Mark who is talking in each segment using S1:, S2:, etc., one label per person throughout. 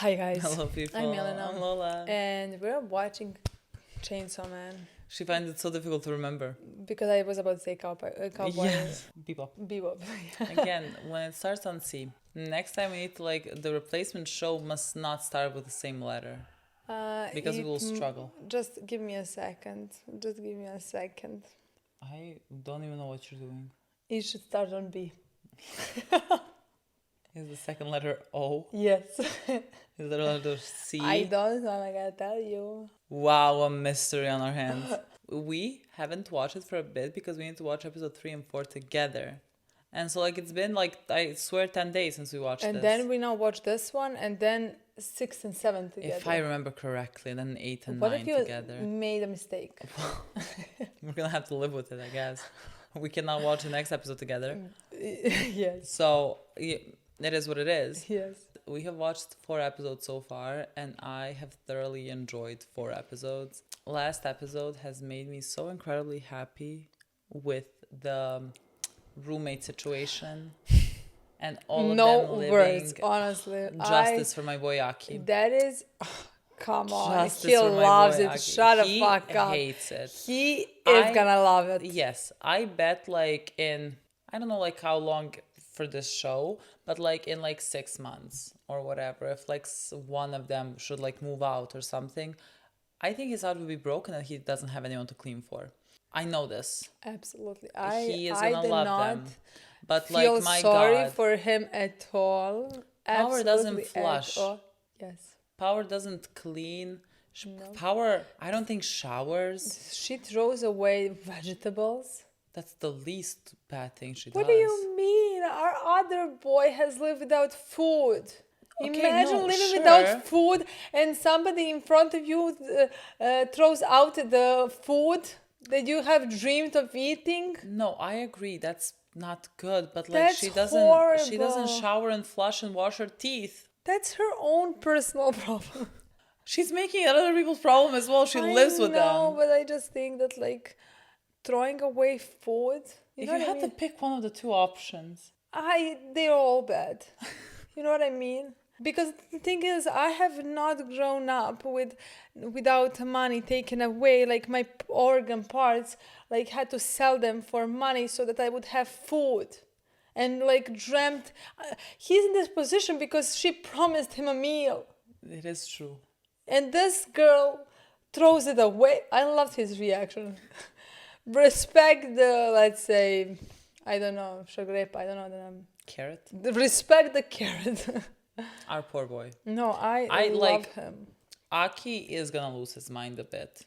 S1: Hi guys.
S2: Hello people.
S1: I'm Milena.
S2: I'm Lola.
S1: And we're watching Chainsaw Man.
S2: She finds it so difficult to remember.
S1: Because I was about to say cowboy.
S2: Yes. Bebop.
S1: Bebop.
S2: Again, when it starts on C, next time we need to the replacement show must not start with the same letter. Because we will struggle.
S1: Just give me a second.
S2: I don't even know what you're doing.
S1: It should start on B.
S2: Is the second letter O?
S1: Yes.
S2: Is the letter C?
S1: I don't know, I gotta tell you.
S2: Wow, a mystery on our hands. We haven't watched it for a bit because we need to watch episode 3 and 4 together. And so it's been I swear 10 days since we watched this.
S1: And then we now watch this one and then 6 and 7 together.
S2: If I remember correctly, then 8 and
S1: what
S2: 9
S1: if you
S2: together.
S1: made a mistake?
S2: We're gonna have to live with it, I guess. We cannot watch the next episode together.
S1: Yes.
S2: So it is what it is.
S1: Yes.
S2: We have watched 4 episodes so far, and I have thoroughly enjoyed 4 episodes. Last episode has made me so incredibly happy with the roommate situation and all of them living
S1: words, honestly.
S2: justice for my boy Aki.
S1: That is, come on,
S2: Justice
S1: he
S2: for my
S1: loves
S2: boy
S1: it.
S2: Aki.
S1: Shut the fuck up.
S2: He hates it.
S1: He is gonna love it.
S2: Yes, I bet in I don't know how long for this show, but in 6 months or whatever, if one of them should move out or something, I think his heart will be broken and he doesn't have anyone to clean for. I know this.
S1: Absolutely.
S2: He is gonna love them. But
S1: feel
S2: my
S1: sorry
S2: God,
S1: for him at all.
S2: Power doesn't flush.
S1: Yes.
S2: Power doesn't clean.
S1: No.
S2: Power, I don't think showers.
S1: She throws away vegetables.
S2: That's the least bad thing she does.
S1: What do you mean? Our other boy has lived without food. Imagine living without food and somebody in front of you throws out the food that you have dreamed of eating.
S2: No, I agree. That's not good. But she doesn't shower and flush and wash her teeth.
S1: That's her own personal problem.
S2: She's making it other people's problem as well. She lives with them.
S1: No, but I just think that throwing away food.
S2: If you had to pick one of the 2 options,
S1: they're all bad. You know what I mean? Because the thing is, I have not grown up without money taken away. My organ parts, had to sell them for money so that I would have food. And dreamt, he's in this position because she promised him a meal.
S2: It is true.
S1: And this girl throws it away. I loved his reaction. Respect the, let's say, I don't know, shagrep, I don't know the name.
S2: Carrot?
S1: Respect the carrot.
S2: Our poor boy.
S1: No, I love him.
S2: Aki is gonna lose his mind a bit.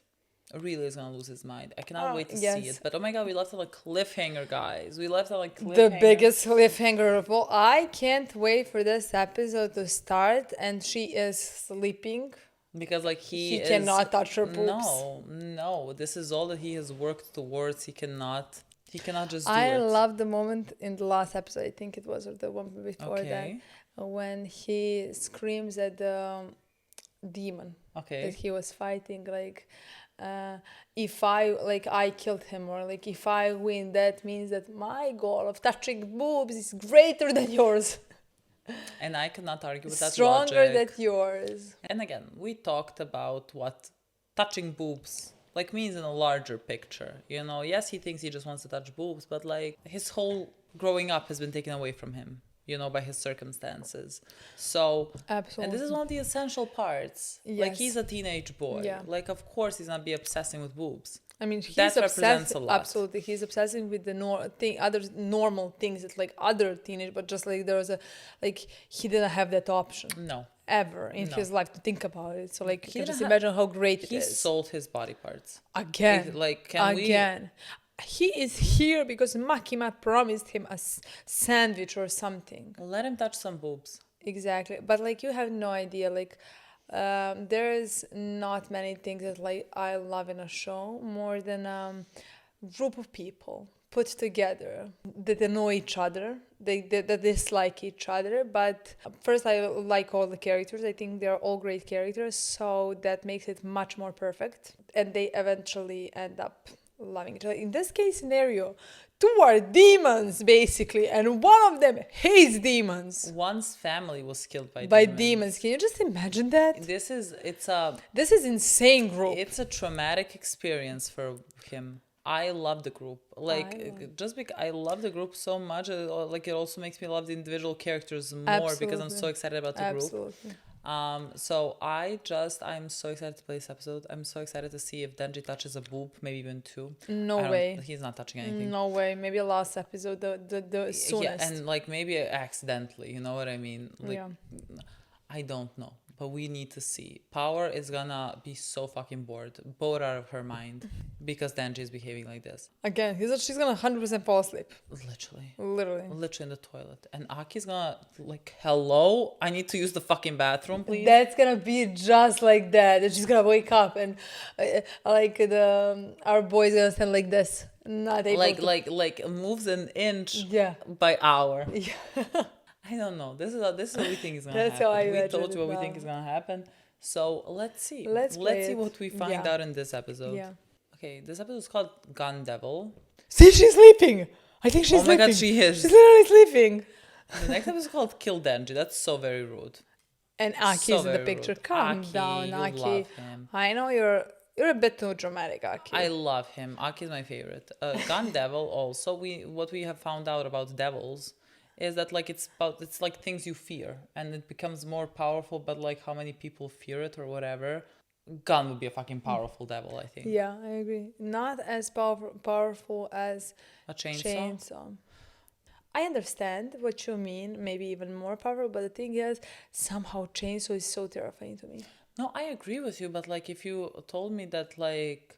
S2: Really is gonna lose his mind. I cannot wait to see it. But oh my God, we left it cliffhanger, guys. We left it cliffhanger.
S1: The biggest cliffhanger of all. I can't wait for this episode to start, and she is sleeping.
S2: Because he
S1: cannot touch her boobs.
S2: No. This is all that he has worked towards. He cannot just do it.
S1: I love the moment in the last episode, I think it was, or the one before that, when he screams at the demon that he was fighting, if I killed him, or if I win, that means that my goal of touching boobs is greater than yours.
S2: And I cannot argue with that
S1: Stronger
S2: logic.
S1: than yours.
S2: And again, we talked about what touching boobs means in a larger picture. Yes, he thinks he just wants to touch boobs, but his whole growing up has been taken away from him, by his circumstances. So,
S1: absolutely.
S2: And this is one of the essential parts.
S1: Yes.
S2: He's a teenage boy.
S1: Yeah.
S2: Of course he's not be obsessing with boobs.
S1: I mean, he's
S2: that represents a lot.
S1: Absolutely, he's obsessing with the other normal things that other teenage, but just there was he didn't have that option.
S2: No.
S1: Ever in his life to think about it. So you can just imagine how great it is.
S2: He sold his body parts.
S1: Again. He is here because Makima promised him a sandwich or something.
S2: Let him touch some boobs.
S1: Exactly. But you have no idea. There's not many things that I love in a show more than a group of people put together that know each other, they dislike each other, but first I like all the characters. I think they're all great characters, so that makes it much more perfect, and they eventually end up loving each other. In this case scenario, Two are demons, basically, and one of them hates demons.
S2: One's family was killed by
S1: By
S2: demons.
S1: demons. Can you just imagine that?
S2: This is
S1: This is insane group.
S2: it's a traumatic experience for him. I love the group. Like just because I love the group so much, like it also makes me love the individual characters more because I'm so
S1: Absolutely.
S2: excited about the group.
S1: Absolutely.
S2: So I'm so excited to play this episode. I'm so excited to see if Denji touches a boob, maybe even two.
S1: No
S2: I don't-
S1: way.
S2: He's not touching anything.
S1: No way. Maybe last episode, the
S2: Yeah,
S1: soonest.
S2: and like maybe accidentally, you know what I mean? Like,
S1: Yeah.
S2: I don't know, but we need to see. Power is gonna be so fucking bored, bored out of her mind, because Denji is behaving like this.
S1: Again, she's gonna 100% fall asleep.
S2: Literally.
S1: Literally.
S2: Literally in the toilet. And Aki's gonna, like, hello? I need to use the fucking bathroom, please.
S1: That's gonna be just like that. And she's gonna wake up and our boy's gonna stand like this, not able to.
S2: Like moves an inch
S1: Yeah.
S2: by hour.
S1: Yeah.
S2: I don't know. This is what we think is gonna
S1: That's
S2: happen.
S1: how I
S2: We
S1: imagine
S2: told you
S1: it
S2: what we think
S1: now.
S2: is gonna happen. So let's see.
S1: Let's play
S2: see
S1: it.
S2: what we find
S1: Yeah.
S2: out in this episode.
S1: Yeah.
S2: Okay, this episode is called Gun Devil.
S1: See, she's sleeping. I think she's
S2: Oh my
S1: sleeping.
S2: god, she is.
S1: She's literally sleeping.
S2: The next episode is called Kill Denji. That's so very rude.
S1: And Aki's
S2: So
S1: in the
S2: very
S1: picture.
S2: rude.
S1: Calm
S2: Aki,
S1: down,
S2: you
S1: Aki.
S2: love him.
S1: I know you're a bit too dramatic, Aki.
S2: I love him. Aki is my favorite. Gun Devil also, what we have found out about devils is that like it's like things you fear and it becomes more powerful, but like how many people fear it or whatever. Gun would be a fucking powerful devil, I think.
S1: Yeah, I agree. Not as powerful as
S2: A chainsaw?
S1: chainsaw. I understand what you mean, maybe even more powerful, but the thing is, somehow chainsaw is so terrifying to me.
S2: No, I agree with you, but like if you told me that like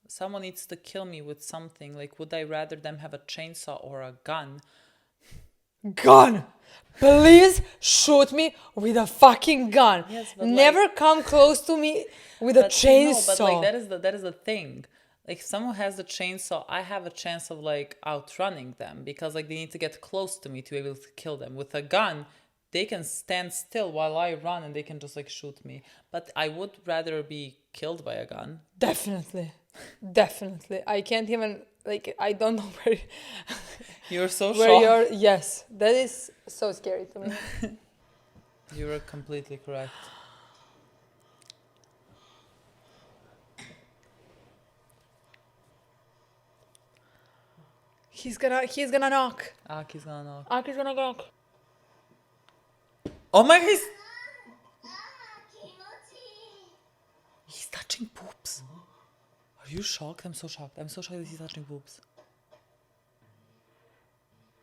S2: someone needs to kill me with something, like would I rather them have a chainsaw or a gun?
S1: Gun! Please shoot me with a fucking gun.
S2: Yes, but
S1: Never come close to me with a
S2: But
S1: chainsaw.
S2: no, but like that is the thing. Like if someone has the chainsaw, I have a chance of like outrunning them because like they need to get close to me to be able to kill them. With a gun, they can stand still while I run and they can just like shoot me. But I would rather be killed by a gun.
S1: Definitely. Definitely. I can't even, like, I don't know where,
S2: You're so
S1: where
S2: shocked.
S1: you're. Yes, that is so scary to me.
S2: You were completely correct.
S1: He's gonna knock.
S2: Aki's gonna knock.
S1: Aki's gonna knock.
S2: Oh my god, he's touching boobs. Are you shocked? I'm so shocked. I'm so shocked that he's touching boobs.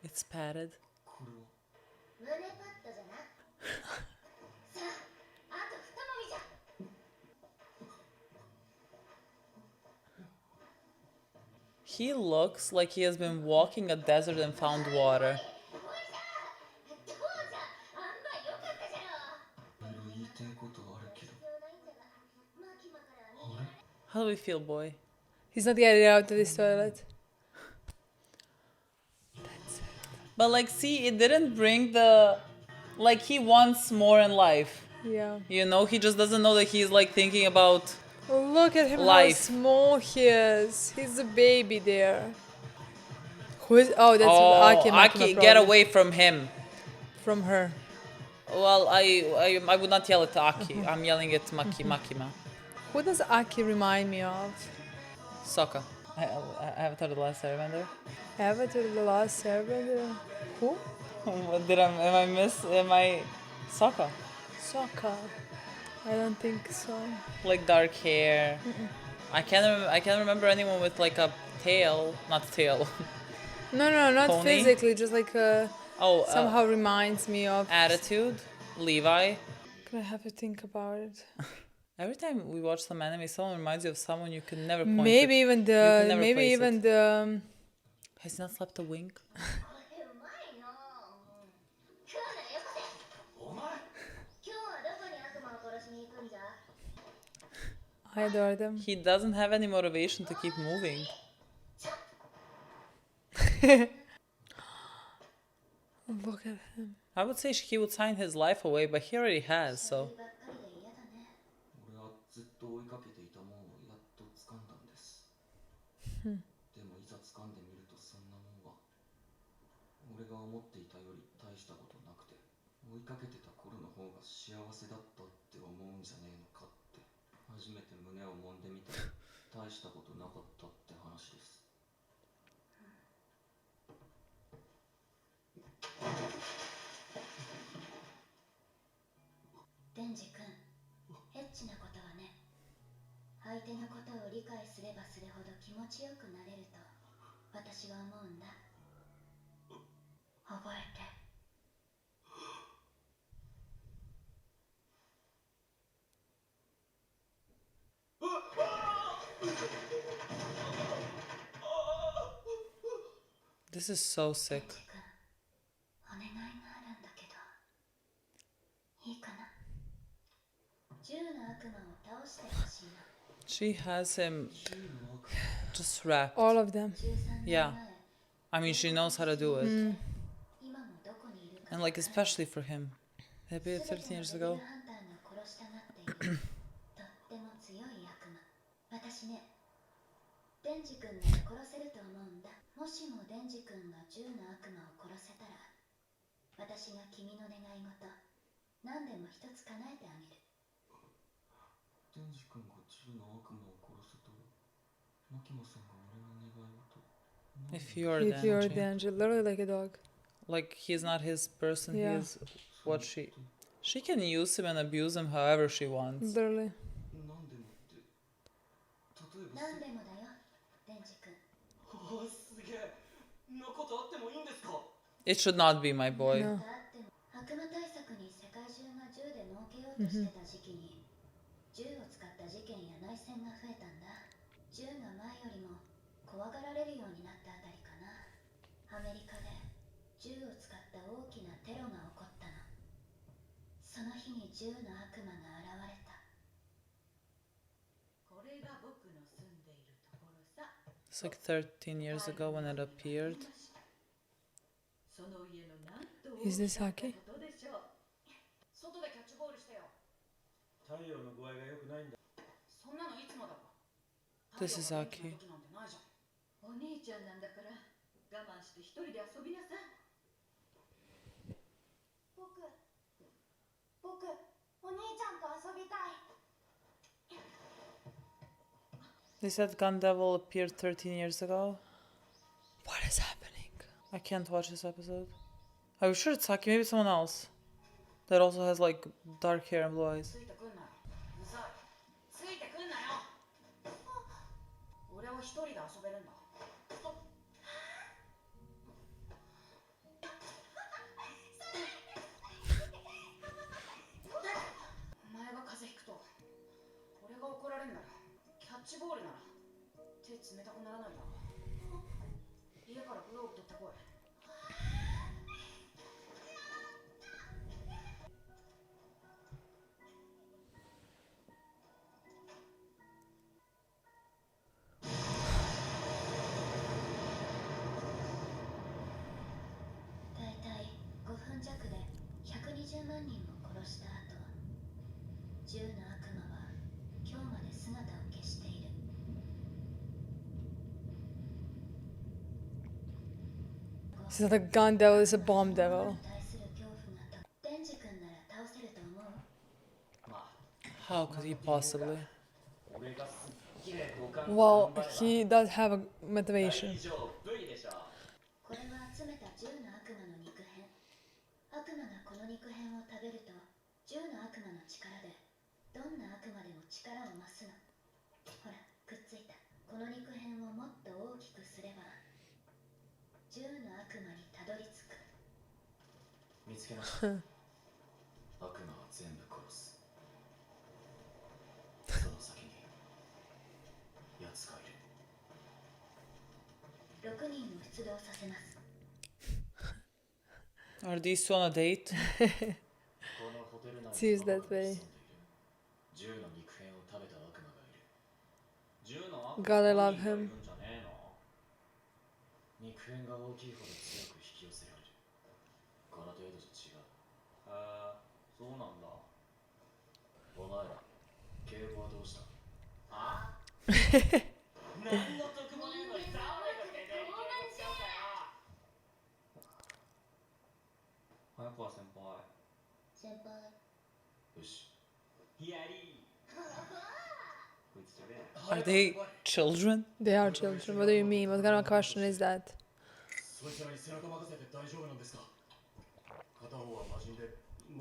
S2: It's padded.
S3: 胸パッドじゃなさああと二もみじゃ
S2: He looks like he has been walking a desert and found water.
S3: どうじゃあんま良かったじゃろいろいろ言いたいことはあるけど必要ないんだがマキマからは逃げられ
S2: How do we feel, boy?
S1: He's not getting out of this toilet.
S2: But like, see, it didn't bring the... Like, he wants more in life.
S1: Yeah.
S2: You know, he just doesn't know that he's like thinking about...
S1: Look at him
S2: Life.
S1: how small he is. He's a baby there. Who is? Oh, that's
S2: Oh,
S1: Aki. Makima,
S2: Aki, get
S1: probably.
S2: away from him.
S1: From her.
S2: Well, I would not yell at Aki. I'm yelling at Makima.
S1: Who does Aki remind me of?
S2: Sokka. I Avatar The Last Airbender.
S1: Avatar The Last Airbender. Who?
S2: What did am I Sokka?
S1: Sokka. I don't think so.
S2: Like dark hair. I can't remember anyone with like a tail, not tail.
S1: No, not
S2: Pony?
S1: physically. Just like
S2: Oh,
S1: somehow reminds me of.
S2: attitude, Levi.
S1: I have to think about it.
S2: Every time we watch some anime, someone reminds you of someone you can never point
S1: Maybe
S2: to.
S1: even
S2: You can never
S1: maybe
S2: place
S1: even
S2: it.
S1: the.
S2: Has he not slept a wink?
S3: うまいの今日ならよこせお前今日はどこに悪魔を殺しに行くんじゃ
S1: I adore them.
S2: He doesn't have any motivation to keep moving.
S1: Look at him.
S2: I would say he would sign his life away, but he already has, so.
S3: ばっかりで嫌だね
S4: 俺はずっと追いかけていたもんをやっと掴んだんです、でもいざ掴んでみるとそんなもん俺が思っていたより大したことなくて、追いかけてた頃の方が幸せだったって思うんじゃねえのかって、初めて胸を揉んでみたら大したことなかったって話です。
S3: デンジ君、エッチなことはね、相手のことを理解すればするほど気持ちよくなれると私は思うんだ。覚えて。
S2: This is so
S3: デン
S2: sick.
S3: ジ君、お願いがあるんだけど、いいかな。銃の悪魔を倒してほしいの。
S2: She has him just wrapped.
S1: All of them.
S3: 13年
S2: Yeah.
S3: 前、
S2: I mean, she knows how to do it.
S1: Mm.
S3: 今もどこにいるか
S2: And
S3: わ
S2: like,
S3: からない
S2: especially for him. They
S3: 全
S2: appeared
S3: ての
S2: 13 years
S3: デビル
S2: ago.
S3: ハンターが殺したがっているとっても強い悪魔。私ね、デンジ君なら殺せると思うんだ。もしもデンジ君が銃の悪魔を殺せたら、私が君の願い事何でも一つ叶えてあげる。
S4: デンジ君が銃の悪魔を殺せたら、マキマさんが俺の願い事。
S2: If you're
S1: If you're
S2: Denji.
S1: Denji, literally like a dog.
S2: Like, he's not his person,
S1: Yeah.
S2: he's what she... She can use him and abuse him however she wants.
S1: Literally.
S4: なんでもって、例えば
S3: 何でもだよ、デンジ君。
S4: おお、すげえ。なことあってもいいんですか？
S2: It should not be my boy.
S1: No.
S3: があっても悪魔対策に世界中が銃で儲けようとしてた時期に、銃を使った事件や内戦が増えたんだ。銃が前よりも怖がられるようになったあたりかな。アメリカで銃を使った大きなテロが起こったの。その日に銃の悪魔が現れた。
S5: これが僕の住んでいるところさ。
S2: It's like 13 years ago when it appeared.
S5: その家のなんと
S1: Is this
S5: 大き
S1: Haki?
S5: なことでしょう。外でキャッチボールしてよ。
S6: 太陽の具合が良くないんだ。
S5: そんなのいつもだわ。
S2: This is
S5: 太陽が
S2: Haki.
S5: 元気な時なんてないじゃん。お兄ちゃんなんだから我慢して一人で遊びなさい。
S3: 僕、お兄ちゃんと遊びたい。
S2: They said Gun Devil appeared 13 years ago.
S1: What is happening?
S2: I can't watch this episode. Are you sure it's Saki? Maybe it's someone else. That also has like dark hair and blue eyes.
S5: ついてくんなよ。うざい。ついてくんなよ。俺は一人で遊べるんだ。お前が風邪ひくと俺が怒られるんだよ。キャッチボールなら手冷たくならないだろう。家からグローブ取ってこい。
S3: だいたい5分弱で120万人も殺した後、銃の悪魔は今日まで姿を消している。
S1: It's not a gun devil, it's a bomb devil.
S3: 対する恐怖がデンジ君なら倒せると思う？
S4: まあ、
S2: How could he possibly?
S4: 俺がすっげえ五感
S1: Well,
S4: 頑張れば
S1: he does have a
S4: 大
S1: motivation.
S4: 丈夫でしょ。
S3: これは集めた銃の悪魔の肉片。悪魔がこの肉片を食べると、銃の悪魔の力でどんな悪魔でも力を増すの。ほら、くっついた。この肉片をもっと大きくすれば、銃の悪魔にたどり着く。
S4: 見つけました。悪魔は全部殺す。その先に奴がいる。
S3: 6人を出動させます。
S2: Are these two on a date?
S4: このホテル内に
S1: Seems that way.
S4: 銃の肉片を食べた悪魔がいる。銃の悪魔
S1: God, I love
S4: がい
S1: him.
S4: るんじゃねえの？肉片が大きいほど強く引き寄せられる。この程度じゃ違う。へえ、そうなんだ。お前ら、警護はどうした？あ？何の得もねえのにさ、俺が警護に協力しちゃうかよ。よしやりこいつ喋れ
S2: Are they children?
S1: They are children. What do you mean? What kind of question is that?
S4: そいつらに背中任せて大丈夫なんですか片方は魔人で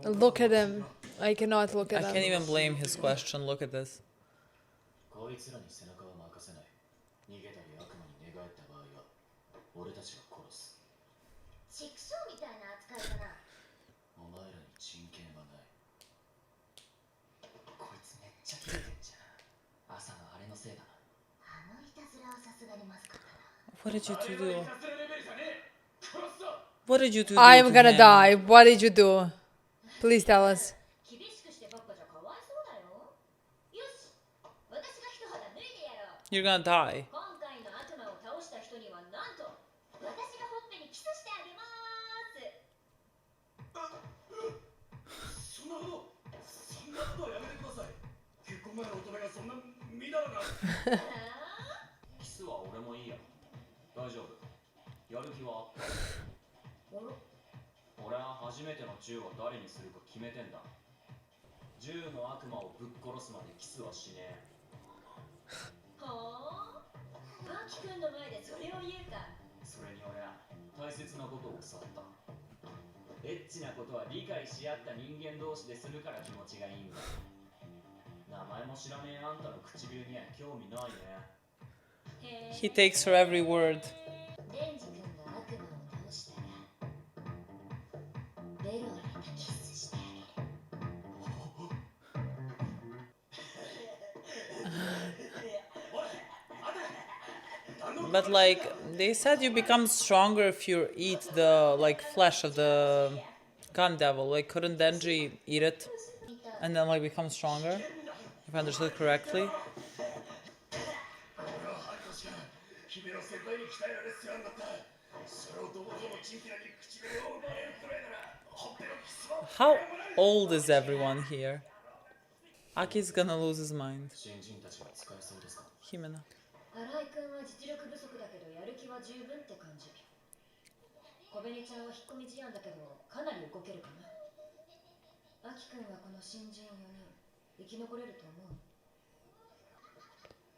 S1: Look at him. I cannot look
S2: I
S1: at
S2: can't
S1: him.
S2: even blame his question. Look at this.
S4: こいつらに背中は任せない逃げたり悪魔に寝返った場合は俺たちが殺す
S3: 畜生みたいな扱いだな。
S4: お前らに人権はないこいつめっちゃキレてんじゃん朝のあれのせいだな
S3: あのいたずらはさすがにまずかったな。
S2: What did you two do?
S4: させるレベルじゃねえ殺すぞ
S2: What did you two do?
S1: I'm
S2: to
S1: gonna
S2: him?
S1: die. What did you do? Please tell us.
S3: 厳しくしてばっかじゃかわいそうだよ。よし、私が一肌脱いでやろう。
S2: You're gonna die.
S3: 今回の悪魔を倒した人にはなんと私がほっぺにキスしてあげます。
S4: そんなことはやめてください結婚前の乙女がそんなみだらなキスは俺もいいや大丈夫やる気はあった俺は初めての銃を誰にするか決めてんだ銃の悪魔をぶっ殺すまでキスはしねえ
S3: はあ、アキくんの前でそれを言うか。
S4: それに俺は大切なことを教わったエッチなことは理解し合った人間同士でするから気持ちがいいんだ名前も知らねえあんたの唇には興味ないね
S2: He takes her every word.
S3: デンジ君が悪魔を倒したらベロを入れたキスしてあげる。
S2: But like they said, you become stronger if you eat the like flesh of the gun devil. Like, couldn't Denji eat it and then like become stronger? If I understood correctly.
S4: 俺は半年間姫の先輩に鍛えられ世話になったそれをどこぞのチンピラに唇を奪われるくらいならほっぺのキスは
S2: How old is everyone here? Aki's gonna lose his mind.
S4: 新人たちが使えそうですか
S2: Himena.
S3: 新井君は実力不足だけどやる気は十分って感じ。小紅ちゃんは引っ込み思案だけどかなり動けるかな。アキ君はこの新人4人生き残れると思う。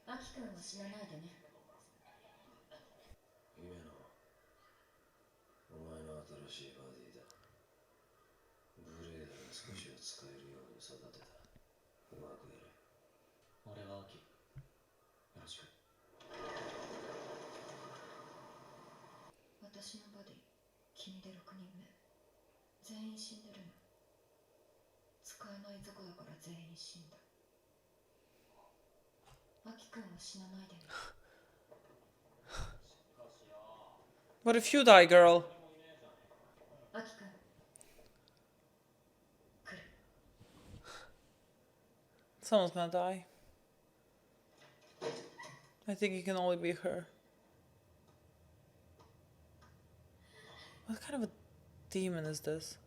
S3: アキ君は死なないでね。
S6: 姫野お前の新しいバディだブレードが少しは使えるように育てたうまくやれ
S4: 俺はアキよろしく
S3: 私のバディ君で6人目全員死んでるの。使えない雑魚だから全員死んだ。アキ君は死なないでね。
S2: What if you die, girl?
S3: アキ君来る。
S2: Someone's gonna die. I think it can only be her. What kind of a demon is this?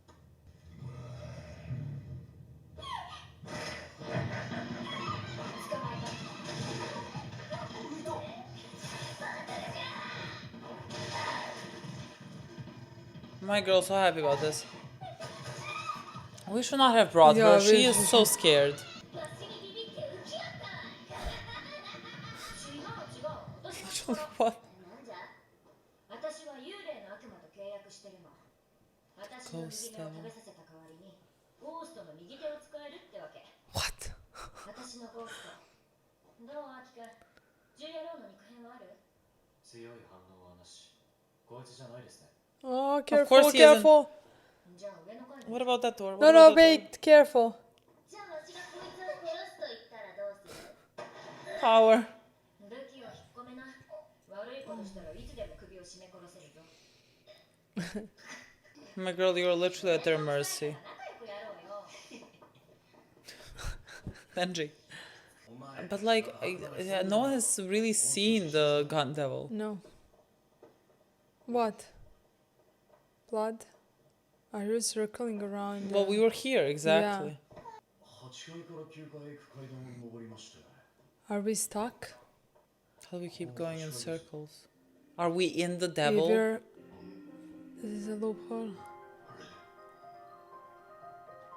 S2: My girl's so happy about this. We should not have brought
S1: Yeah,
S2: her. She
S1: we-
S2: is so scared.
S3: わしにビビって浮き合った。違う違う。私は
S2: What?
S3: なんじゃ。私は幽霊の悪魔と契約してるの。私の右手を食べさせた代わりにゴーストの右手を使えるってわけ。
S2: What?
S3: 私のゴースト。どうアキ君。ジュリアローの肉片はある？
S4: 強い反応はなしこいつじゃないですね
S1: Oh,
S2: course
S1: careful,
S2: he isn't.
S1: careful.
S3: じゃあ上の階に。
S2: What about that door?
S1: No,
S2: What
S1: no,
S2: about that
S1: wait, careful.
S3: じゃあわしがこいつを殺すと言ったらどうする？
S2: door? Power.
S3: 武器を引っ込めな。悪いことしたらいつでも首を絞め殺せるぞ。
S2: My girl, you're literally at their mercy.
S3: 仲良くやろうよ。
S2: Denji. But like, no one has really seen the gun devil.
S1: No. What? Blood? Are you circling around?
S2: Well, we were here, exactly.
S4: 8階から9階へ行く階段を登りました
S1: Are we stuck?
S2: How do we keep going in circles? Are we in the
S1: If
S2: devil?
S1: you're... This is a loophole.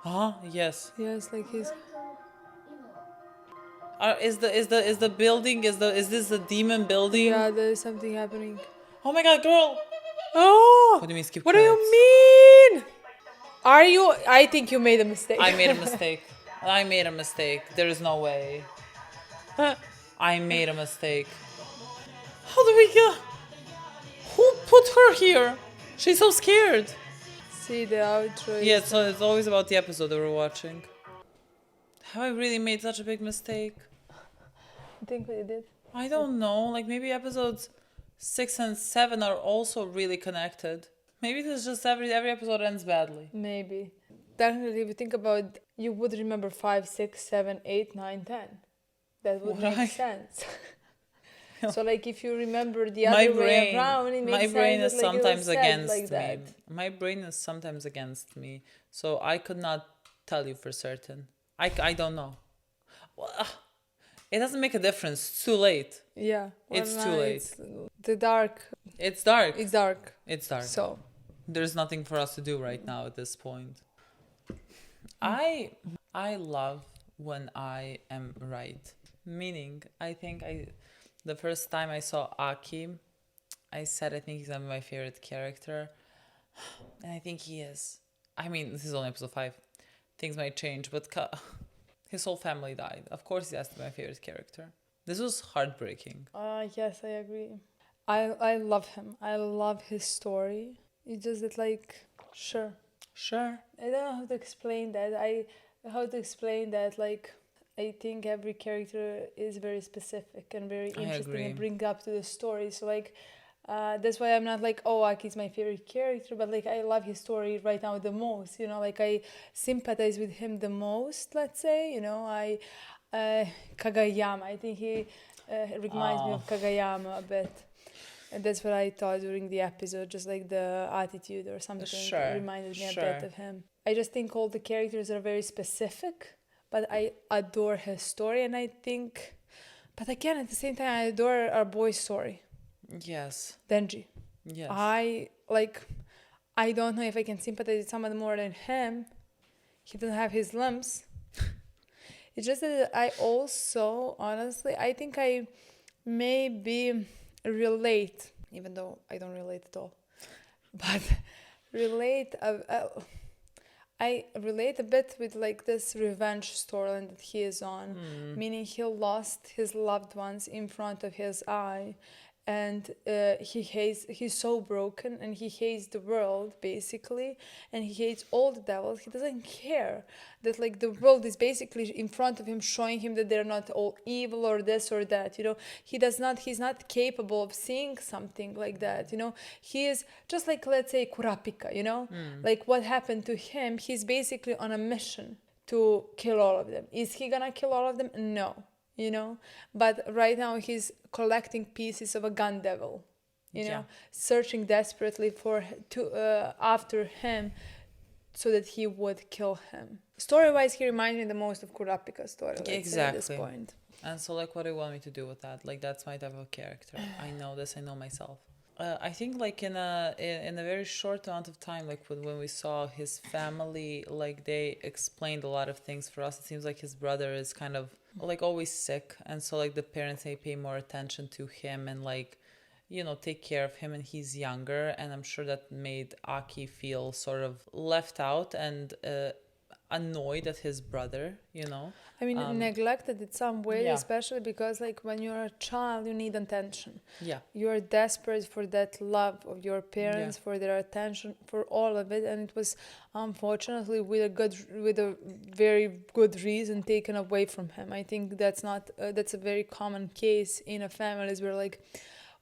S2: Huh? Yes.
S1: Yes, like he's.
S2: 'Are is the building is this the demon building?
S1: Yeah, there is something happening.
S2: Oh my god, girl!
S1: Oh!
S2: What do you mean skip
S1: What do you
S2: credits?
S1: mean? Are you? I think you made a mistake.
S2: I made a mistake. I made a mistake. There is no way. I made a mistake. How do we get? Who put her here? She's so scared.
S1: See the outro.
S2: Yeah,
S1: is,
S2: so it's always about the episode that we're watching. Have I really made such a big mistake?
S1: I think we did.
S2: I don't know. Like maybe episodes 6 and 7 are also really connected. Maybe this is just every episode ends badly.
S1: Maybe. Definitely, if you think about, you would remember 5, 6, 7, 8, 9, 10. That would make
S2: Right.
S1: sense. So, like, if you remember the
S2: My
S1: other way
S2: brain,
S1: around, it makes
S2: my
S1: sense.
S2: brain
S1: that,
S2: is
S1: like, it was
S2: sometimes
S1: said
S2: against
S1: like
S2: me.
S1: that.
S2: My brain is sometimes against me, so I could not tell you for certain. I don't know. Well, it doesn't make a difference. It's too late.
S1: Yeah.
S2: It's
S1: well,
S2: too late.
S1: It's the dark.
S2: It's dark.
S1: It's dark.
S2: It's dark.
S1: So,
S2: There's nothing for us to do right now at this point. I love when I am right. Meaning, I think the first time I saw Aki, I said I think he's gonna be my favorite character. And I think he is. I mean, this is only episode 5. Things might change, but his whole family died. Of course he has to be my favorite character. This was heartbreaking.
S1: yes, I agree. I love him. I love his story. It's just that, like, sure.
S2: Sure.
S1: I don't know how to explain that. Like, I think every character is very specific and very interesting
S2: agree.
S1: and bring up to the story. So, like, that's why I'm not like, oh, Aki's my favorite character, but like I love his story right now the most. You know, like I sympathize with him the most. Let's say, you know, Kagayama. I think he reminds me of Kagayama a bit. And that's what I thought during the episode, just like the attitude or something
S2: Sure,
S1: reminded me a
S2: sure.
S1: bit of him. I just think all the characters are very specific, but I adore his story, and I think, but again, at the same time, I adore our boy's story,
S2: Yes.
S1: Denji.
S2: Yes.
S1: I don't know if I can sympathize with someone more than him. He doesn't have his limbs. It's just that I also, honestly, I think I maybe relate, even though I don't relate at all, but relate. I relate a bit with like this revenge storyline that he is on, meaning he lost his loved ones in front of his eye, and he's so broken, and he hates the world basically, and he hates all the devils. He doesn't care that like the world is basically in front of him, showing him that they're not all evil or this or that, you know. He's not capable of seeing something like that, you know. He is just like, let's say, Kurapika, you know, like what happened to him. He's basically on a mission to kill all of them. Is he gonna kill all of them? No, you know. But right now he's collecting pieces of a gun devil, you know, searching desperately after him, so that he would kill him. Story-wise, he reminds me the most of Kurapika's story. Let's say, at this point.
S2: And so, like, what do you want me to do with that? Like, that's my type of character. I know this. I know myself. I think, like, in a very short amount of time, like when we saw his family, like they explained a lot of things for us. It seems like his brother is kind of like always sick, and so like the parents may pay more attention to him and like, you know, take care of him, and he's younger, and I'm sure that made Aki feel sort of left out and annoyed at his brother, you know.
S1: I mean, neglected in some way,
S2: Yeah.
S1: especially because like when you're a child, you need attention.
S2: Yeah.
S1: You're desperate for that love of your parents,
S2: Yeah.
S1: for their attention, for all of it, and it was unfortunately with a very good reason taken away from him. I think that's a very common case in a families where like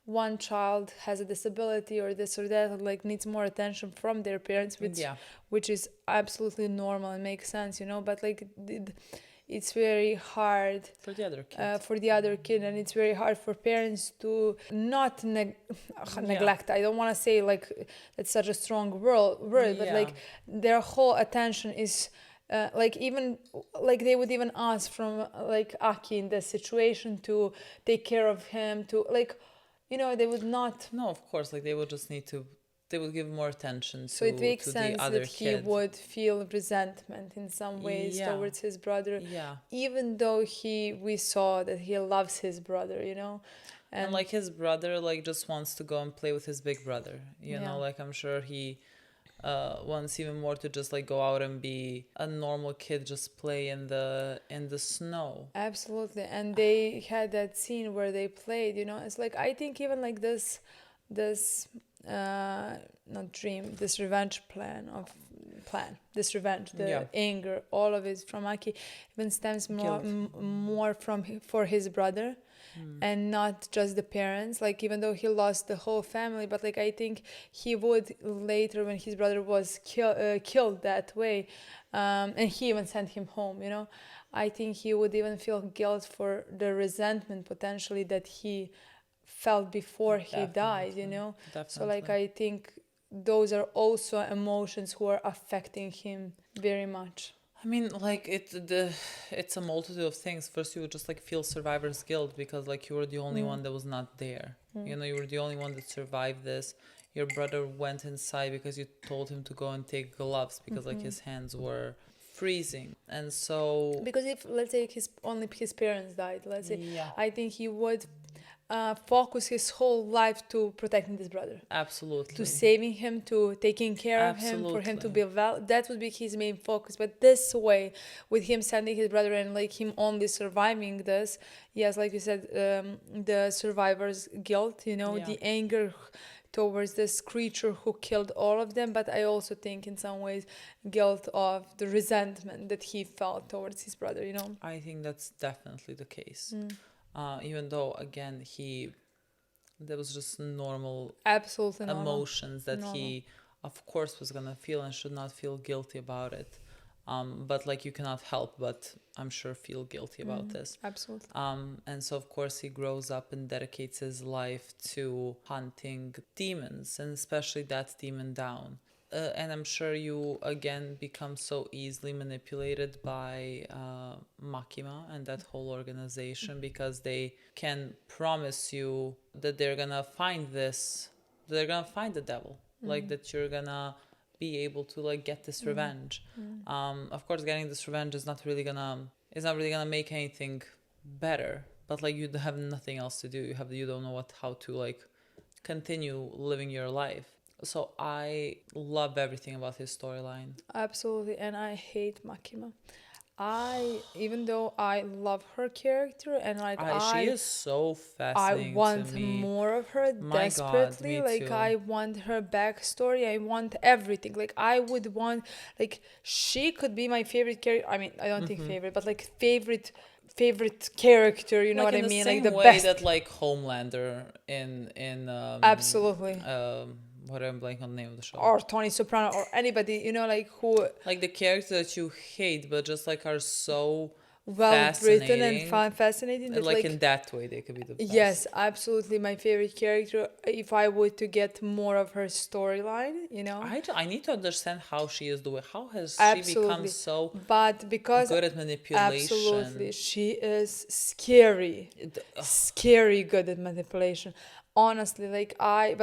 S1: one child has a disability or this or that, like needs more attention from their parents, which is absolutely normal and makes sense, you know. But like it's very hard
S2: For the other kid.
S1: And it's very hard for parents to not neglect. I don't want to say like it's such a strong word, but like their whole attention is like even like they would even ask from like Aki in this situation to take care of him, to like, you know, they would not.
S2: No, of course, like they will just need to they would give more attention
S1: So it makes
S2: to the
S1: sense
S2: other
S1: that he
S2: kid.
S1: would feel resentment in some ways
S2: Yeah.
S1: towards his brother,
S2: Yeah.
S1: even though we saw that he loves his brother, you know,
S2: And like his brother like just wants to go and play with his big brother, you
S1: Yeah.
S2: know, like I'm sure he wants even more to just like go out and be a normal kid, just play in the snow.
S1: Absolutely. And they had that scene where they played, you know, it's like I think even like this not dream, this revenge this revenge, the
S2: Yeah.
S1: anger, all of it from Aki even stems more from for his brother. And not just the parents, like even though he lost the whole family, but like I think he would later when his brother was killed that way, and he even sent him home, you know, I think he would even feel guilt for the resentment potentially that he felt before he died, you know. So like
S2: Definitely.
S1: I think those are also emotions who are affecting him very much.
S2: I mean, like it's a multitude of things. First, you would just like feel survivor's guilt because like you were the only one that was not there. You know, you were the only one that survived this. Your brother went inside because you told him to go and take gloves because like his hands were freezing. And so
S1: Because if let's say his parents died, let's say,
S2: yeah,
S1: I think he would focus his whole life to protecting this brother,
S2: absolutely.
S1: to saving him, to taking care of him, for him to
S2: Absolutely.
S1: be well. That would be his main focus. But this way, with him sending his brother and like him only surviving this, yes, like you said, the survivor's guilt, you know,
S2: Yeah.
S1: the anger towards this creature who killed all of them. But I also think in some ways guilt of the resentment that he felt towards his brother, you know.
S2: I think that's definitely the case. Even though again there was just normal
S1: Absolutely normal.
S2: emotions that he of course was gonna feel and should not feel guilty about it. But like you cannot help but I'm sure feel guilty about this.
S1: Absolutely.
S2: And so of course he grows up and dedicates his life to hunting demons and especially that demon down. And I'm sure you again become so easily manipulated by Makima and that whole organization because they can promise you that they're gonna find the devil, like that you're gonna be able to like get this revenge. Of course, getting this revenge is not really gonna make anything better. But like you have nothing else to do. You don't know how to like continue living your life. So I love everything about his storyline.
S1: Absolutely, and I hate Makima. Even though I love her character and like
S2: She is so
S1: I
S2: fascinating
S1: want
S2: to me.
S1: more of her
S2: My God,
S1: desperately.
S2: me
S1: Like
S2: too.
S1: I want her backstory. I want everything. Like I would want like she could be my favorite character. I mean, I don't think favorite, but like favorite character. You know
S2: Like
S1: what I
S2: in the
S1: mean?
S2: same
S1: Like the
S2: way
S1: best.
S2: that like Homelander in
S1: Absolutely.
S2: what I'm blanking on the name of the show.
S1: Or Tony Soprano or anybody. You know, like who
S2: Like the characters that you hate but just like are so
S1: well written and
S2: fascinating.
S1: fascinating. That,
S2: Like in that way they could be the best.
S1: yes, absolutely my favorite character. If I were to get more of her storyline, you know.
S2: I need to understand how she is doing. How has she become
S1: Absolutely.
S2: so
S1: But because
S2: good at manipulation?
S1: absolutely she is scary, scary good at manipulation. Honestly, like I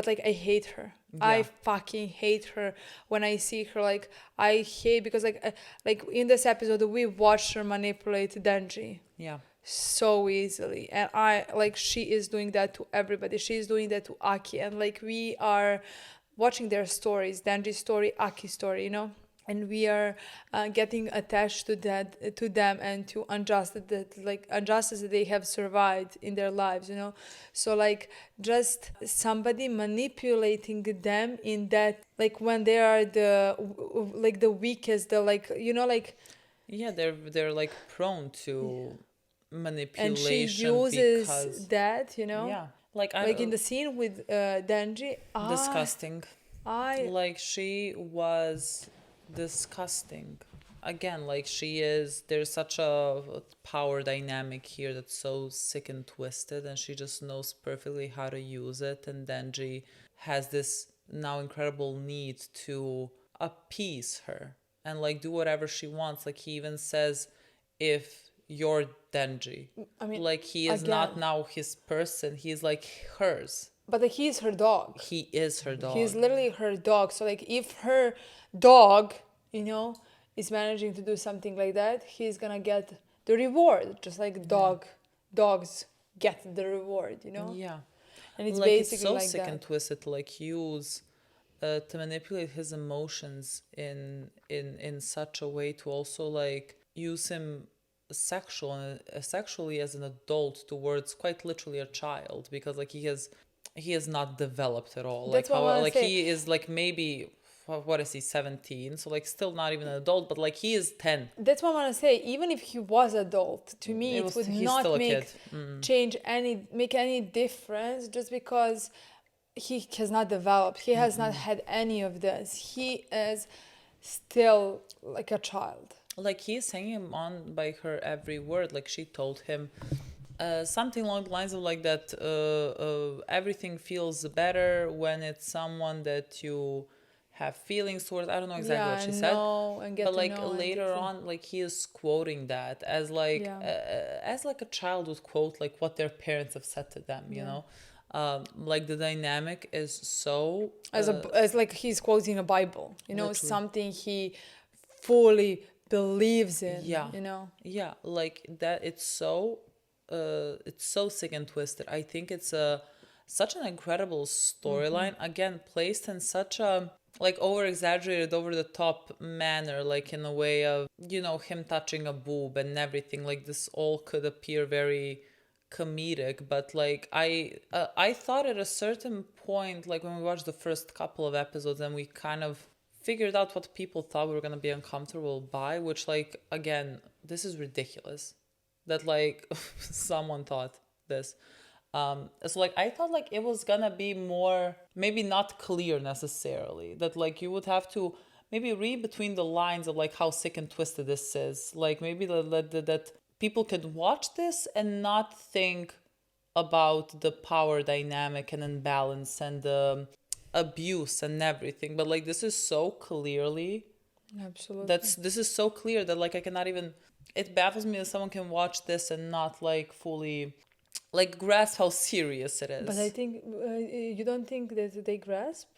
S1: hate her. I
S2: Yeah.
S1: fucking hate her when I see her. Like I hate because like in this episode we watched her manipulate Denji
S2: Yeah.
S1: so easily, and I like she is doing that to everybody. She's doing that to Aki, and like we are watching their stories, Denji's story, Aki's story, you know, and we are getting attached to them and to injustice that they have survived in their lives, you know. So like just somebody manipulating them in that, like when they are the weakest, the like, you know, like.
S2: Yeah, they're like prone to manipulation
S1: And she uses
S2: because
S1: that, you know.
S2: yeah, like
S1: Like in the scene with Denji,
S2: disgusting.
S1: I
S2: Like she was disgusting. Again, like there's such a power dynamic here that's so sick and twisted, and she just knows perfectly how to use it. And Denji has this now incredible need to appease her and like do whatever she wants. Like he even says, if you're Denji,
S1: I mean,
S2: like he is not
S1: again.
S2: now his person, he's like hers.
S1: but like he's her dog.
S2: He is her dog.
S1: He's literally her dog. So like if her dog, you know, is managing to do something like that, he's gonna get the reward, just like dogs get the reward, you know.
S2: Yeah.
S1: And it's
S2: Like it's
S1: basically
S2: so
S1: like
S2: sick
S1: that.
S2: and twisted to like use to manipulate his emotions in such a way to also like use him sexually as an adult towards quite literally a child, because like he has not developed at all.
S1: That's
S2: Like
S1: what I
S2: how
S1: wanna
S2: like
S1: say.
S2: he is like maybe what is he, 17, so like still not even an adult, but like he is 10.
S1: That's what I want to say. Even if he was adult, to me, it would
S2: He's
S1: not
S2: still a
S1: make
S2: kid.
S1: make any difference just because he has not developed. He has not had any of this. He is still like a child.
S2: Like he's hanging on by her every word. Like she told him something along the lines of like that everything feels better when it's someone that you have feelings towards. I don't know exactly what she said,
S1: And get
S2: but
S1: to
S2: like
S1: know and
S2: later
S1: different-
S2: on, like he is quoting that as like a child would quote like what their parents have said to them, you know. Like the dynamic is so
S1: as like he's quoting a Bible, you know,
S2: Literally.
S1: something he fully believes in.
S2: Yeah.
S1: You know.
S2: Yeah, like that. It's so sick and twisted. I think it's such an incredible storyline. Again, placed in such a like over exaggerated, over the top manner, like in a way of, you know, him touching a boob and everything. Like this all could appear very comedic, but like I thought at a certain point, like when we watched the first couple of episodes and we kind of figured out what people thought we were gonna be uncomfortable by, which like again, this is ridiculous that like someone thought this. So like I thought like it was gonna be more maybe not clear necessarily, that like you would have to maybe read between the lines of like how sick and twisted this is, like maybe that people could watch this and not think about the power dynamic and imbalance and the abuse and everything, but like this is so clearly
S1: Absolutely.
S2: this is so clear that like I cannot even, it baffles me that someone can watch this and not like fully like grasp how serious it is.
S1: But I think you don't think that they grasp.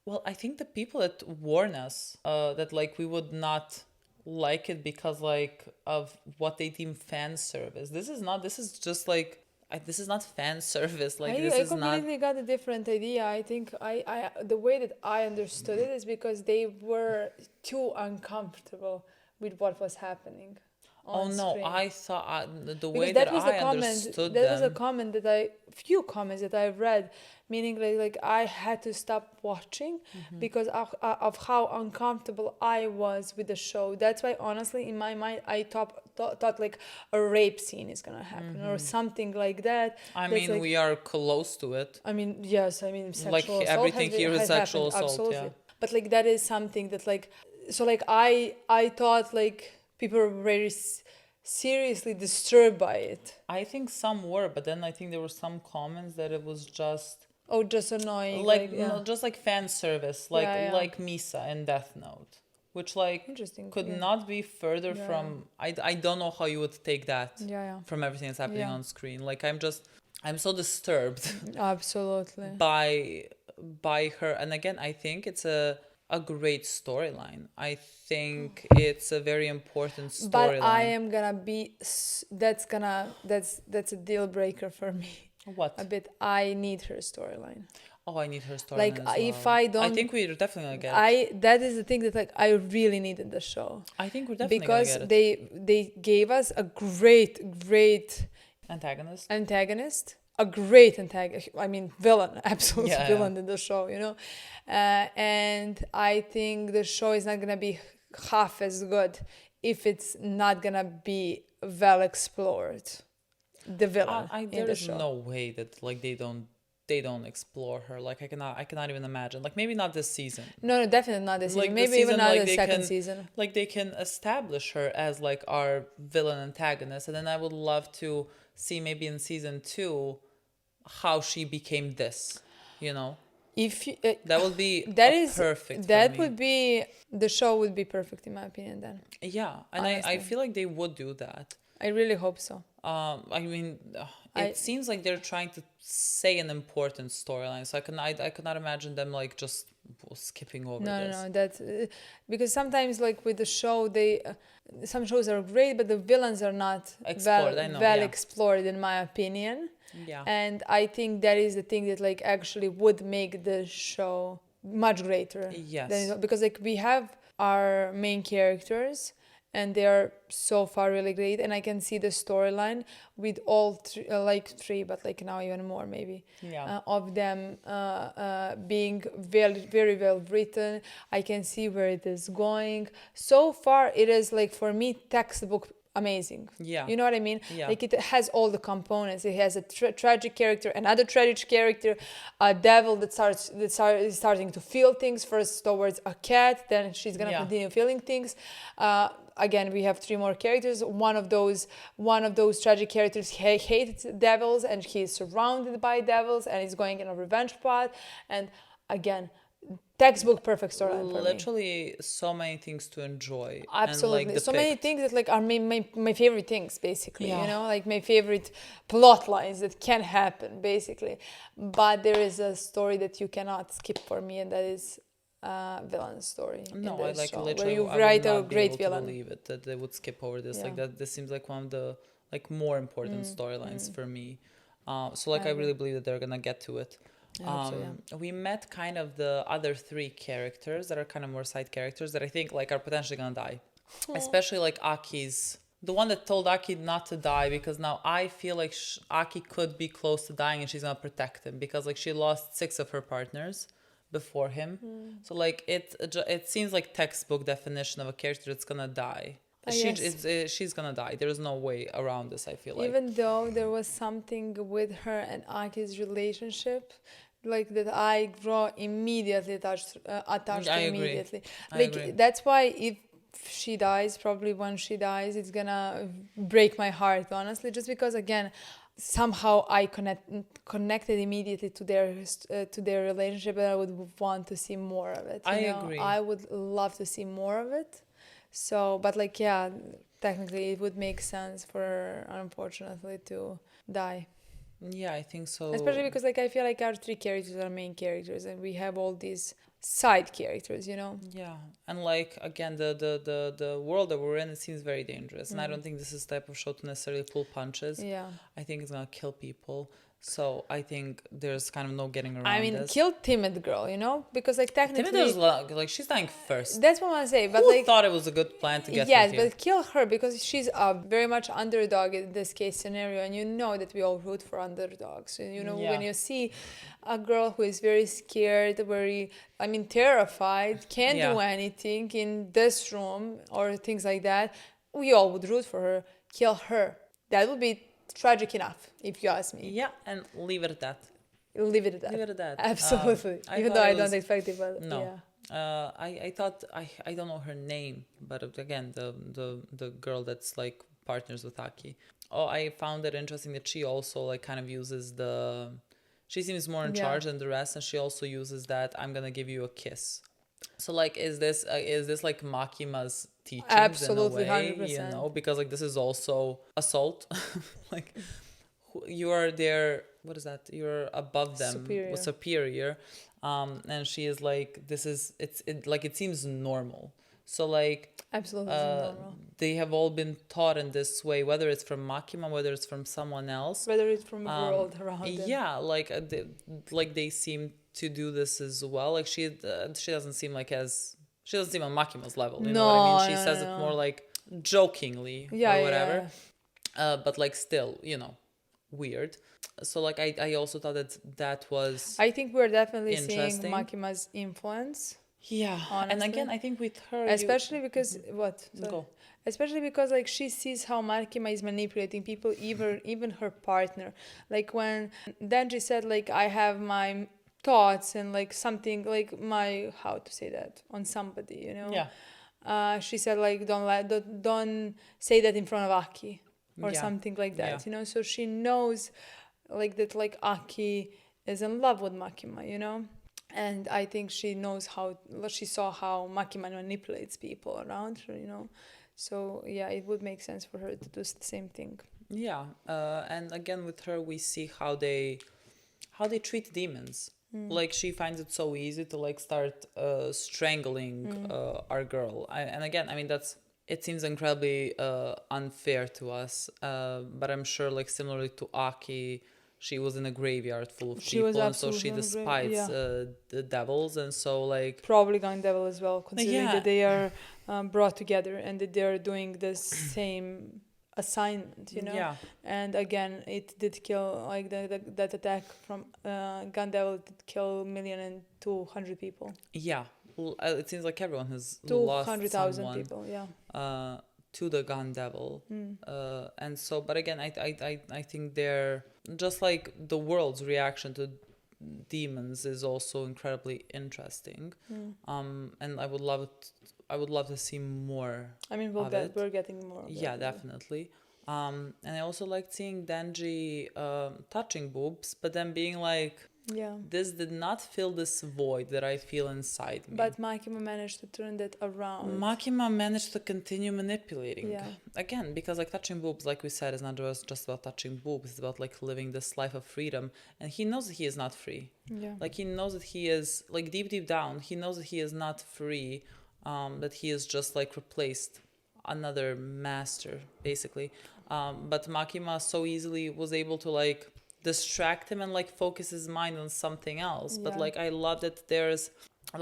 S2: Well, I think the people that warn us that like we would not like it because like of what they deem fan service. This is just like this is not fan service. Like this
S1: I
S2: is not.
S1: completely got a different idea. I think I the way that I understood it is because they were too uncomfortable with what was happening.
S2: Oh
S1: On
S2: no!
S1: screen.
S2: I thought the
S1: Because
S2: way
S1: that
S2: that
S1: was
S2: I
S1: the comment.
S2: understood
S1: That was a
S2: them.
S1: comment that few comments that I've read, meaning like I had to stop watching because of how uncomfortable I was with the show. That's why honestly, in my mind, I thought like a rape scene is gonna happen or something like that.
S2: I
S1: That's
S2: mean,
S1: like,
S2: we are close to it.
S1: I mean, yes, I mean, sexual
S2: Like,
S1: assault
S2: everything
S1: has
S2: here is
S1: has
S2: sexual
S1: happened,
S2: assault,
S1: absolutely.
S2: yeah.
S1: But like that is something that like, so like I thought like people were very seriously disturbed by it.
S2: I think some were, but then I think there were some comments that it was just
S1: Oh, just annoying.
S2: like
S1: yeah.
S2: no, just like fan service, like
S1: Yeah, yeah.
S2: like Misa in Death Note, which like
S1: Interesting,
S2: could
S1: yeah.
S2: not be further
S1: Yeah,
S2: from. I don't know how you would take that
S1: Yeah.
S2: from everything that's happening
S1: Yeah.
S2: on screen. Like I'm so disturbed
S1: Absolutely.
S2: by her, and again I think it's a great storyline. I think it's a very important storyline.
S1: But I am gonna be. That's a deal breaker for me.
S2: What?
S1: A bit. I need her storyline.
S2: Oh, I need her storyline.
S1: Like
S2: as
S1: if
S2: well.
S1: I don't,
S2: I think we're definitely gonna get it.
S1: that is the thing that like I really needed the show
S2: I think we're definitely
S1: because
S2: gonna get it.
S1: they gave us a great
S2: Antagonist.
S1: a great antagonist. I mean, villain, absolute
S2: Yeah,
S1: villain in the show, you know. And I think the show is not gonna be half as good if it's not gonna be well explored. The villain in
S2: There
S1: the
S2: is
S1: show.
S2: no way that like they don't explore her. Like I cannot even imagine. Like maybe not this season.
S1: No, definitely not this
S2: Like
S1: season.
S2: this
S1: Maybe even
S2: season,
S1: not
S2: like,
S1: the
S2: they
S1: second
S2: can-
S1: season.
S2: Like they can establish her as like our villain antagonist, and then I would love to see maybe in season 2 how she became this. You know,
S1: If you,
S2: that would be
S1: that is
S2: perfect.
S1: that
S2: for me.
S1: would be the show would be perfect in my opinion then.
S2: Yeah, and I
S1: honestly.
S2: feel like they would do that.
S1: I really hope so.
S2: I mean,
S1: I-
S2: it seems like they're trying to say an important storyline, so I could not imagine them like just skipping over
S1: No,
S2: this.
S1: no, no. That's because sometimes, like with the show, they some shows are great, but the villains are not
S2: Explored, I know,
S1: well
S2: yeah.
S1: explored, in my opinion.
S2: Yeah.
S1: And I think that is the thing that like actually would make the show much greater.
S2: Yes.
S1: Because like we have our main characters and they are so far really great, and I can see the storyline with all like three, but like now even more maybe,
S2: Yeah.
S1: of them being very very well written. I can see where it is going. So far it is like for me textbook amazing.
S2: Yeah.
S1: You know what I mean?
S2: Yeah.
S1: Like it has all the components. It has a tragic character, another tragic character, a devil that is starting to feel things first towards a cat, then she's gonna
S2: Yeah.
S1: continue feeling things. Again, we have three more characters. One of those tragic characters hates devils, and he's surrounded by devils, and he's going in a revenge plot. And again, textbook perfect storyline for me.
S2: Literally so many things to enjoy.
S1: Absolutely,
S2: And, like,
S1: so many
S2: depict.
S1: things that like are my favorite things basically.
S2: Yeah.
S1: You know, like my favorite plot lines that can happen basically. But there is a story that you cannot skip for me, and that is villain story.
S2: No,
S1: in
S2: I
S1: this
S2: like
S1: show,
S2: literally.
S1: where you
S2: I would
S1: write a
S2: not be
S1: great
S2: able to
S1: villain.
S2: believe it that they would skip over this. Like
S1: Yeah.
S2: that. This seems like one of the like more important storylines for me. So like
S1: I
S2: I
S1: agree.
S2: really believe that they're gonna get to it.
S1: I hope so, yeah.
S2: We met kind of the other three characters that are kind of more side characters that I think like are potentially gonna die, especially like Aki's. The one that told Aki not to die, because now I feel like Aki could be close to dying and she's gonna protect him because like she lost 6 of her partners before him. So like it seems like textbook definition of a character that's gonna die.
S1: Yes.
S2: She's gonna die. There is no way around this, I feel like.
S1: Even though there was something with her and Aki's relationship, like that I grow immediately attached
S2: I agree.
S1: immediately.
S2: I
S1: Like
S2: agree.
S1: that's why if she dies, probably when she dies, it's gonna break my heart, honestly, just because again, somehow I connected immediately to their relationship, and I would want to see more of it.
S2: I
S1: you know?
S2: agree.
S1: I would love to see more of it. So, but like, yeah, technically it would make sense for her, unfortunately, to die.
S2: Yeah, I think so.
S1: Especially because like I feel like our three characters are main characters and we have all these side characters, you know?
S2: Yeah, and like again, the world that we're in, it seems very dangerous, and I don't think this is the type of show to necessarily pull punches.
S1: Yeah.
S2: I think it's gonna kill people. So I think there's kind of no getting around
S1: I mean,
S2: this.
S1: kill timid girl, you know? Because like technically...
S2: Timothy's like she's dying first.
S1: That's what I want to say, but
S2: Who
S1: like...
S2: thought it was a good plan to get
S1: Yes,
S2: her here?
S1: but kill her because she's a very much underdog in this case scenario, and you know that we all root for underdogs. And you know,
S2: Yeah.
S1: when you see a girl who is very scared, terrified, can't do
S2: Yeah.
S1: anything in this room or things like that, we all would root for her. Kill her. That would be tragic enough, if you ask me.
S2: Yeah, and leave it at that.
S1: Leave it at that.
S2: Leave it at that.
S1: Absolutely. Even
S2: thought
S1: though I
S2: it was-
S1: don't expect it, but
S2: No.
S1: yeah.
S2: I thought I don't know her name, but again the girl that's like partners with Aki. Oh, I found it interesting that she also like kind of uses she seems more in
S1: Yeah.
S2: charge than the rest, and she also uses that I'm gonna give you a kiss. So like is this like Makima's teachings
S1: Absolutely,
S2: in a way,
S1: 100%.
S2: you know, because like this is also assault. Like you are there, what is that, you're above them, superior. And she is like, it seems normal. So like
S1: Absolutely normal.
S2: they have all been taught in this way, whether it's from Makima, whether it's from someone else.
S1: Whether it's from the world around them.
S2: Yeah, like they seem to do this as well. Like she doesn't seem on Makima's level. You know what I mean? She says it more like jokingly or whatever. But like still, you know, weird. So like I also thought that was
S1: I think we're definitely seeing
S2: interesting.
S1: Makima's influence.
S2: Yeah. And
S1: honestly.
S2: again, I think with her,
S1: Especially because what? Sorry.
S2: Go.
S1: Especially because like she sees how Makima is manipulating people, even her partner. Like when Denji said like I have my thoughts and like something like my how to say that on somebody, you know?
S2: Yeah.
S1: She said like don't say that in front of Aki or
S2: Yeah.
S1: something like that,
S2: Yeah.
S1: you know? So she knows like that like Aki is in love with Makima, you know? And I think she knows she saw how Makima manipulates people around her, you know? So yeah, it would make sense for her to do the same thing.
S2: Yeah, and again with her we see how they treat demons. Like she finds it so easy to like start strangling our girl. And again, I mean that's it seems incredibly unfair to us. But I'm sure like similarly to Aki, she was in a graveyard full of
S1: She was
S2: people, and so she
S1: absolutely
S2: despises
S1: yeah.
S2: the devils, and so like
S1: Probably Gun Devil as well, considering
S2: yeah,
S1: that they are brought together and that they are doing the same assignment, you know.
S2: yeah,
S1: And again, it did kill like that attack from Gun Devil did kill 1,200,000 people.
S2: yeah. It seems like everyone has lost
S1: 200,000
S2: someone
S1: people, yeah.
S2: to the gun devil. And so, but again, I think they're just like the world's reaction to demons is also incredibly interesting. And I would love to see more.
S1: I mean, we're getting more.
S2: Yeah, definitely. And I also liked seeing Denji touching boobs, but then being like,
S1: Yeah.
S2: this did not fill this void that I feel inside me.
S1: But Makima managed to turn that around.
S2: Makima managed to continue manipulating.
S1: Yeah.
S2: Again, because like touching boobs, like we said, is not just about touching boobs. It's about like living this life of freedom. And he knows that he is not free.
S1: Yeah.
S2: Like he knows that he is, like deep down, he knows that he is not free. That he is just like replaced another master, basically. But Makima so easily was able to like distract him and like focus his mind on something else. But
S1: Yeah.
S2: like I love that there's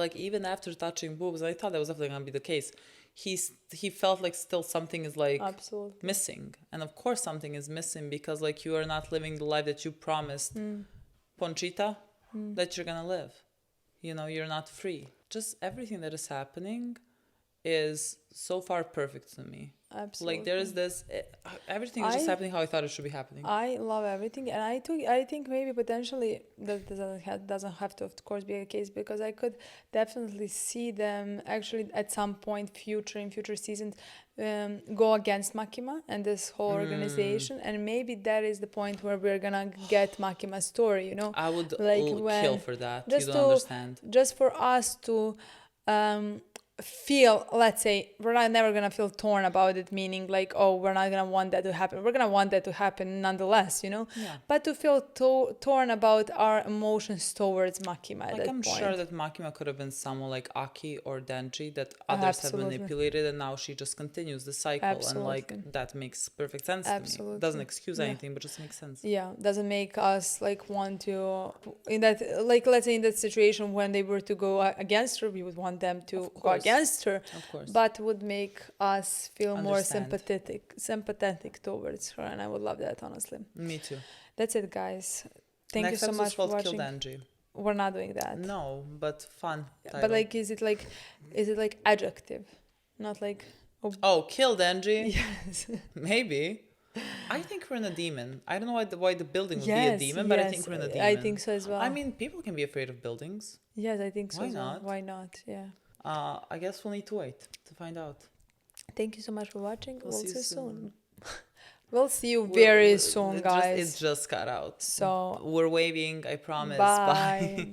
S2: like even after touching boobs, I thought that was definitely gonna be the case. He felt like still something is like
S1: Absolutely.
S2: missing, and of course something is missing because like you are not living the life that you promised Ponchita that you're gonna live. You know, you're not free. Just everything that is happening is so far perfect to me.
S1: Absolutely.
S2: Like there is this everything is just
S1: I-
S2: happening how I thought it should be happening.
S1: I love everything, and I think maybe potentially that doesn't have to, of course, be a case, because I could definitely see them actually at some point in future seasons go against Makima and this whole organization, and maybe that is the point where we're gonna get Makima's story. You know,
S2: I would
S1: like
S2: kill for that. You
S1: just
S2: don't
S1: to
S2: understand.
S1: just for us to feel, let's say, we're not never gonna feel torn about it, meaning like, oh, we're not gonna want that to happen, we're gonna want that to happen nonetheless, you know.
S2: Yeah.
S1: But to feel torn about our emotions towards Makima at
S2: Like
S1: that
S2: I'm
S1: point.
S2: sure that Makima could have been someone like Aki or Denji that others have
S1: Absolutely.
S2: manipulated, and now she just continues the cycle, and
S1: Absolutely.
S2: like that makes perfect sense to me.
S1: Absolutely.
S2: Doesn't excuse
S1: Yeah.
S2: anything, but just makes sense.
S1: Yeah, doesn't make us like want to in that, like, let's say in that situation when they were to go against her, we would want them to
S2: Of
S1: go
S2: course.
S1: against her,
S2: Of course.
S1: but would make us feel more
S2: Understand.
S1: sympathetic towards her, and I would love that, honestly.
S2: Me too.
S1: That's it, guys. Thank
S2: Next
S1: you so
S2: episode's
S1: much for
S2: called Kill
S1: watching.
S2: Denji.
S1: We're not doing that.
S2: No, but fun.
S1: But
S2: title.
S1: like, is it like adjective, not like
S2: Oh, Kill Denji?
S1: yes.
S2: Maybe. I think we're in a demon. I don't know why the building would be a demon, but I think we're in a demon.
S1: I think so as well.
S2: I mean, people can be afraid of buildings.
S1: yes, I think so
S2: Why
S1: as well.
S2: not?
S1: Why not? Yeah.
S2: I guess we'll need to wait to find out.
S1: Thank you so much for watching. We'll
S2: see
S1: see
S2: you
S1: you soon.
S2: soon.
S1: We'll see you very soon,
S2: It
S1: guys.
S2: just got out.
S1: So
S2: We're waving, I promise.
S1: bye.